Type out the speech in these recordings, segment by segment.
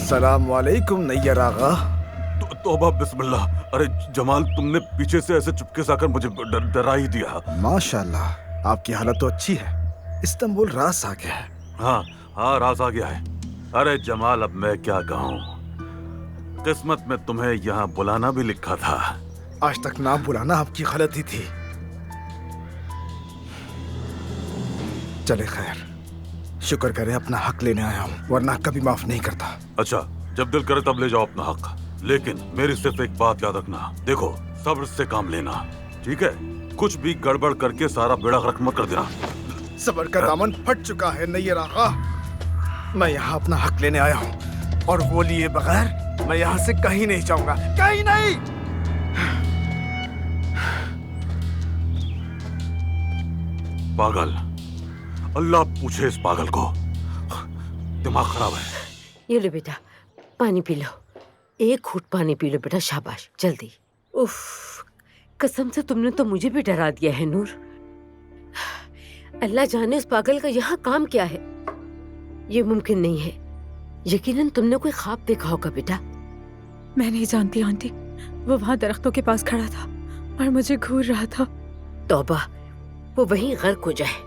अस्सलाम वालेकुम नैयर आगा। तौबा बिस्मिल्लाह। अरे जमाल, तुमने पीछे से ऐसे चुपके से आकर मुझे डरा ही दिया। माशाल्लाह, आपकी हालत तो अच्छी है। इस्तांबुल रास आ गया है। हाँ हाँ, राज आ गया है। अरे जमाल, अब मैं क्या कहूँ, किस्मत में तुम्हें यहाँ बुलाना भी लिखा था। आज तक ना बुलाना आपकी गलती थी। चले खैर, शुक्र करे अपना हक लेने आया हूँ, वरना कभी माफ नहीं करता। अच्छा, जब दिल करे तब ले जाओ अपना हक, लेकिन मेरी सिर्फ एक बात याद रखना। देखो, सब्र से काम लेना, ठीक है? कुछ भी गड़बड़ करके सारा बेड़ा गर्क मत कर देना। सबर का दामन फट चुका है नैयर आगा। मैं यहाँ अपना हक लेने आया हूँ, और वो लिए बगैर मैं यहाँ से कहीं नहीं जाऊंगा, कहीं नहीं। पागल, अल्लाह पूछे इस पागल को, दिमाग खराब है। ये लो बेटा, पानी पी लो। एक घूंट पानी पी लो बेटा, शाबाश, जल्दी। उफ, कसम से तुमने तो मुझे भी डरा दिया है नूर। अल्लाह जाने उस पागल का यहाँ काम क्या है। ये मुमकिन नहीं है। यकीनन तुमने कोई ख्वाब देखा होगा बेटा। मैं नहीं जानती आंटी, वो वहाँ दरख्तों के पास खड़ा था और मुझे घूर रहा था। तौबा, वो वहीं गर्क हो जाए।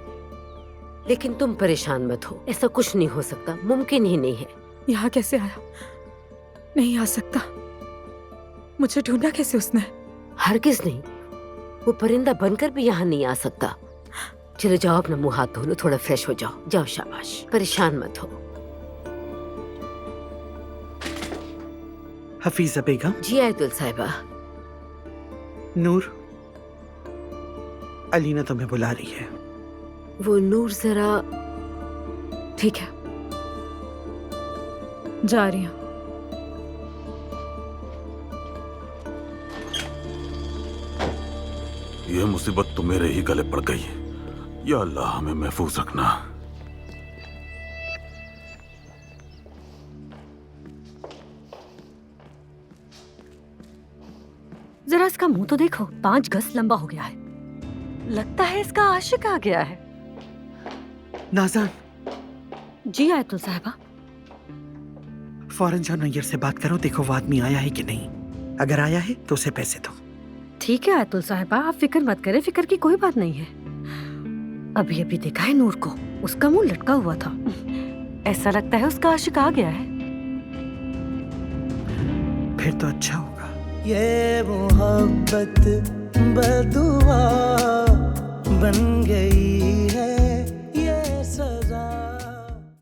लेकिन तुम परेशान मत हो, ऐसा कुछ नहीं हो सकता, मुमकिन ही नहीं है। यहाँ कैसे आया? नहीं आ सकता। मुझे ढूंढा कैसे उसने? हरगिज नहीं, वो परिंदा बनकर भी यहाँ नहीं आ सकता। चलो जाओ, अपना मुंह हाथ धो लो, थोड़ा फ्रेश हो जाओ। जाओ, शाबाश, परेशान मत हो। हफीजा बेगम। जी आयतुल साहिबा। नूर, अलीना तुम्हें बुला रही है। वो नूर जरा। ठीक है, जा रही हूँ। ये मुसीबत तो मेरे ही गले पड़ गई। या अल्लाह, हमें महफूज रखना। जरा इसका मुंह तो देखो, 5 गज लंबा हो गया है। लगता है इसका आशिक आ गया है। नाज़ान, जी आयतुल साहिबा। फौरन जाओ नैयर से बात करो, देखो वो आदमी आया है कि नहीं। अगर आया है तो उसे पैसे दो। ठीक है आयतुल साहिबा, आप फिक्र मत करें, फिक्र की कोई बात नहीं है। अभी अभी देखा है नूर को, उसका मुंह लटका हुआ था। ऐसा लगता है उसका आशिक आ गया है। फिर तो अच्छा होगा। ये मोहब्बत बदुआ बन गई है, ये सजा